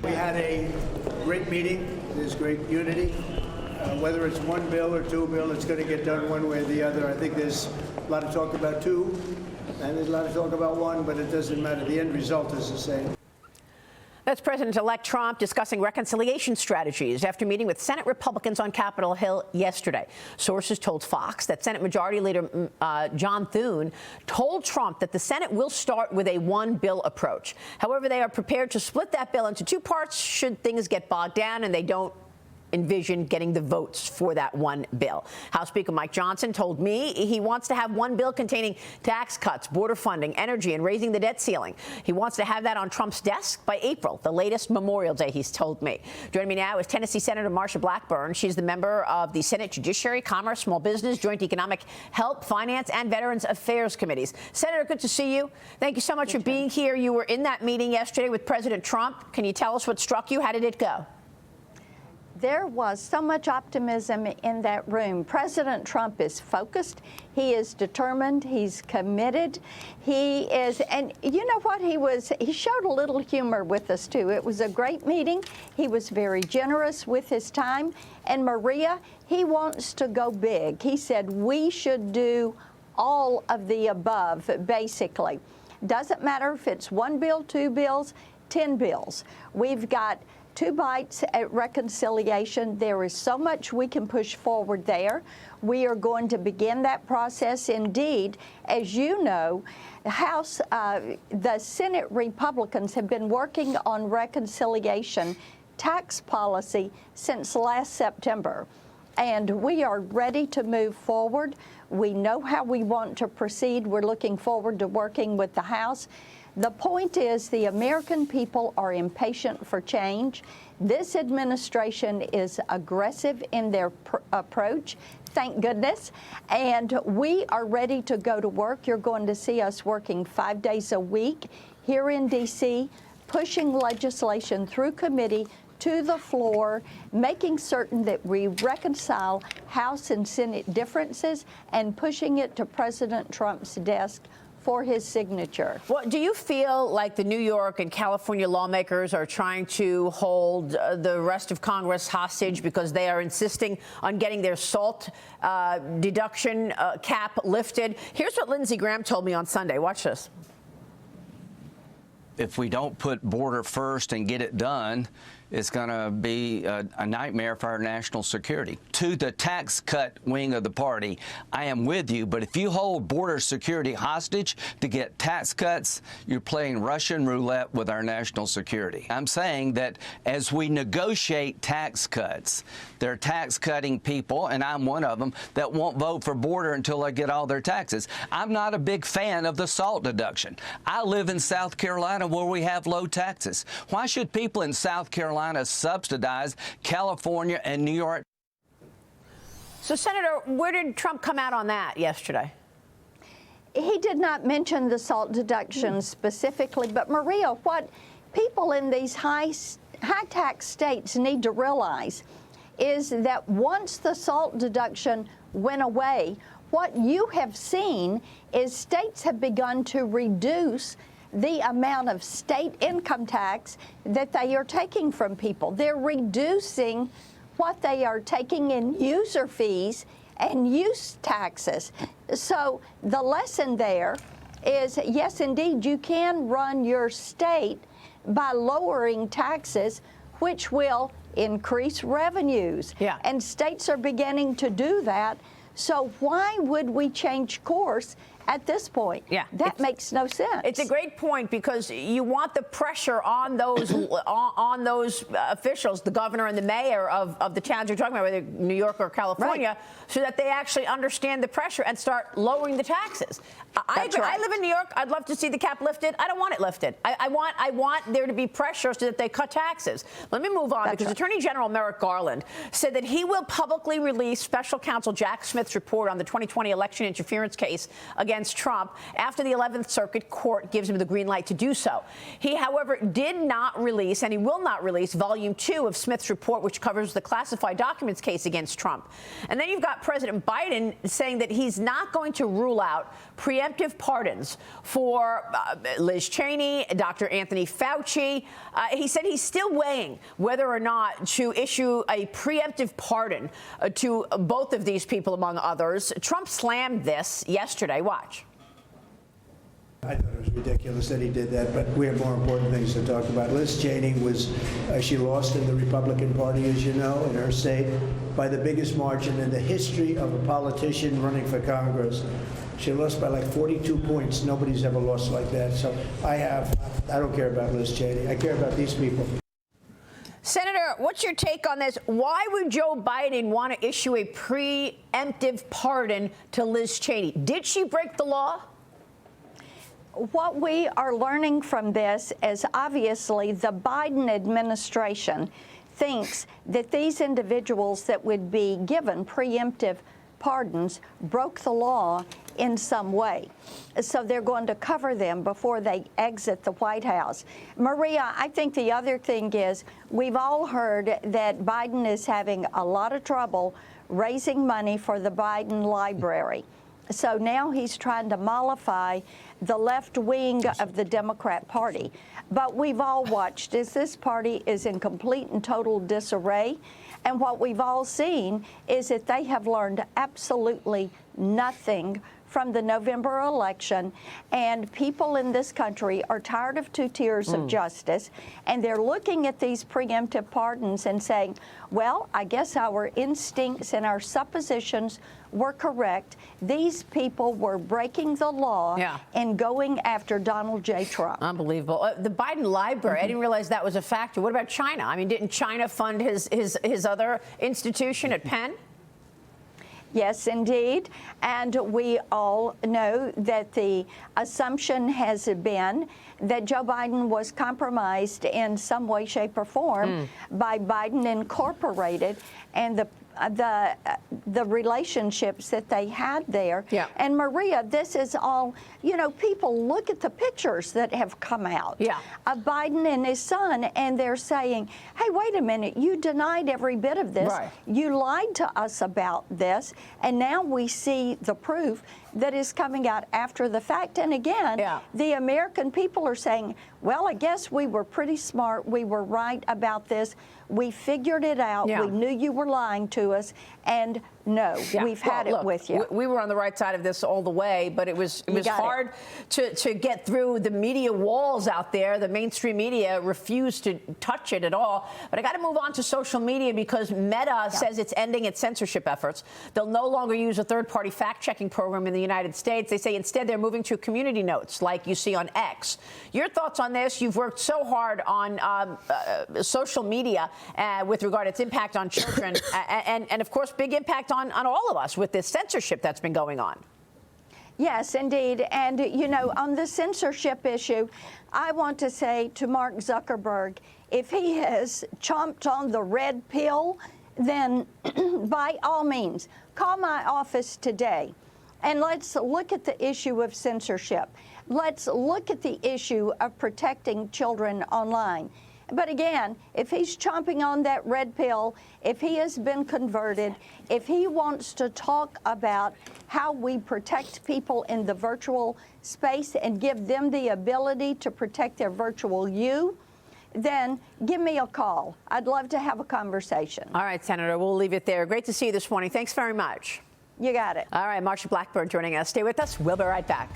We had a great meeting. There's great unity. Whether it's one bill or two bill, it's going to get done one way or the other. I think there's a lot of talk about two, and there's a lot of talk about one, but it doesn't matter. The end result is the same. That's President-elect Trump discussing reconciliation strategies after meeting with Senate Republicans on Capitol Hill yesterday. Sources told Fox that Senate Majority Leader John Thune told Trump that the Senate will start with a one-bill approach. However, they are prepared to split that bill into two parts should things get bogged down and they don't envision getting the votes for that one bill. House Speaker Mike Johnson told me he wants to have one bill containing tax cuts, border funding, energy, and raising the debt ceiling. He wants to have that on Trump's desk by April, the latest Memorial Day, he's told me. Joining me now is Tennessee Senator Marsha Blackburn. She's the member of the Senate Judiciary, Commerce, Small Business, Joint Economic Help, Finance, and Veterans Affairs Committees. Senator, good to see you. Thank you so much for being here. You were in that meeting yesterday with President Trump. Can you tell us what struck you? How did it go? There was so much optimism in that room. President Trump is focused. He is determined. He's committed. He is, and you know what? He showed a little humor with us, too. It was a great meeting. He was very generous with his time. And Maria, he wants to go big. He said we should do all of the above, basically. Doesn't matter if it's one bill, two bills, 10 bills. We've got 2 bites at reconciliation. There is so much we can push forward there. We are going to begin that process. Indeed, as you know, the Senate Republicans have been working on reconciliation tax policy since last September. And we are ready to move forward. We know how we want to proceed. We're looking forward to working with the House. The point is the American people are impatient for change. This administration is aggressive in their approach, thank goodness, and we are ready to go to work. You're going to see us working 5 days a week here in D.C., pushing legislation through committee to the floor, making certain that we reconcile House and Senate differences and pushing it to President Trump's desk for his signature. Well, do you feel like the New York and California lawmakers are trying to hold the rest of Congress hostage because they are insisting on getting their SALT deduction cap lifted? Here's what Lindsey Graham told me on Sunday. Watch this. If we don't put border first and get it done, it's going to be a nightmare for our national security. To the tax cut wing of the party, I am with you, but if you hold border security hostage to get tax cuts, you're playing Russian roulette with our national security. I'm saying that as we negotiate tax cuts, there are tax-cutting people, and I'm one of them, that won't vote for border until they get all their taxes. I'm not a big fan of the SALT deduction. I live in South Carolina where we have low taxes. Why should people in South Carolina subsidize California and New York? So, Senator, where did Trump come out on that yesterday? He did not mention the SALT deduction specifically, but Maria, what people in these high-tax states need to realize is that once the SALT deduction went away, what you have seen is states have begun to reduce the amount of state income tax that they are taking from people. They're reducing what they are taking in user fees and use taxes. So the lesson there is, yes, indeed, you can run your state by lowering taxes, which will increase revenues. Yeah. And states are beginning to do that. So why would we change course at this point? Yeah, that makes no sense. It's a great point because you want the pressure on those on those officials, the governor and the mayor of the towns you're talking about, whether New York or California, right, so that they actually understand the pressure and start lowering the taxes. I agree. Right. I live in New York. I'd love to see the cap lifted. I don't want it lifted. I want there to be pressure so that they cut taxes. Let me move on because Attorney General Merrick Garland said that he will publicly release Special Counsel Jack Smith's report on the 2020 election interference case against against Trump after the 11th Circuit Court gives him the green light to do so. He, however, did not release, and he will not release, Volume 2 of Smith's report, which covers the classified documents case against Trump. And then you've got President Biden saying that he's not going to rule out preemptive pardons for Liz Cheney, Dr. Anthony Fauci. He said he's still weighing whether or not to issue a preemptive pardon to both of these people, among others. Trump slammed this yesterday. Watch. I thought it was ridiculous that he did that, but we have more important things to talk about. Liz Cheney was, she lost in the Republican Party, as you know, in her state, by the biggest margin in the history of a politician running for Congress. She lost by like 42 points. Nobody's ever lost like that. So I don't care about Liz Cheney. I care about these people. Senator, what's your take on this? Why would Joe Biden want to issue a preemptive pardon to Liz Cheney? Did she break the law? What we are learning from this is obviously the Biden administration thinks that these individuals that would be given preemptive pardons broke the law in some way. So they're going to cover them before they exit the White House. Maria, I think the other thing is we've all heard that Biden is having a lot of trouble raising money for the Biden Library. So now he's trying to mollify the left wing of the Democrat Party. But we've all watched as this party is in complete and total disarray. And what we've all seen is that they have learned absolutely nothing from the November election, and people in this country are tired of two tiers of justice, and they're looking at these preemptive pardons and saying, well, I guess our instincts and our suppositions were correct. These people were breaking the law and going after Donald J. Trump. Unbelievable. The Biden Library, I didn't realize that was a factor. What about China? I mean, didn't China fund his other institution at Penn? Yes, indeed. And we all know that the assumption has been that Joe Biden was compromised in some way, shape, or form by Biden Incorporated and the relationships that they had there. Yeah. And Maria, this is all, you know, people look at the pictures that have come out of Biden and his son, and they're saying, hey, wait a minute, you denied every bit of this. Right. You lied to us about this, and now we see the proof that is coming out after the fact. And again, the American people are saying, well, I guess we were pretty smart. We were right about this. We figured it out. We knew you were lying to us. And no, we've had it with you. We were on the right side of this all the way, but it was hard to get through the media walls out there. The mainstream media refused to touch it at all. But I got to move on to social media because Meta says it's ending its censorship efforts. They'll no longer use a third-party fact-checking program in the United States. They say instead they're moving to community notes like you see on X. Your thoughts on this? You've worked so hard on social media with regard to its impact on children and of course, big impact on all of us with this censorship that's been going on. Yes, indeed. And, you know, on the censorship issue, I want to say to Mark Zuckerberg, if he has chomped on the red pill, then by all means, call my office today. And let's look at the issue of censorship. Let's look at the issue of protecting children online. But again, if he's chomping on that red pill, if he has been converted, if he wants to talk about how we protect people in the virtual space and give them the ability to protect their virtual you, then give me a call. I'd love to have a conversation. All right, Senator, we'll leave it there. Great to see you this morning. Thanks very much. You got it. All right, Marsha Blackburn joining us. Stay with us. We'll be right back.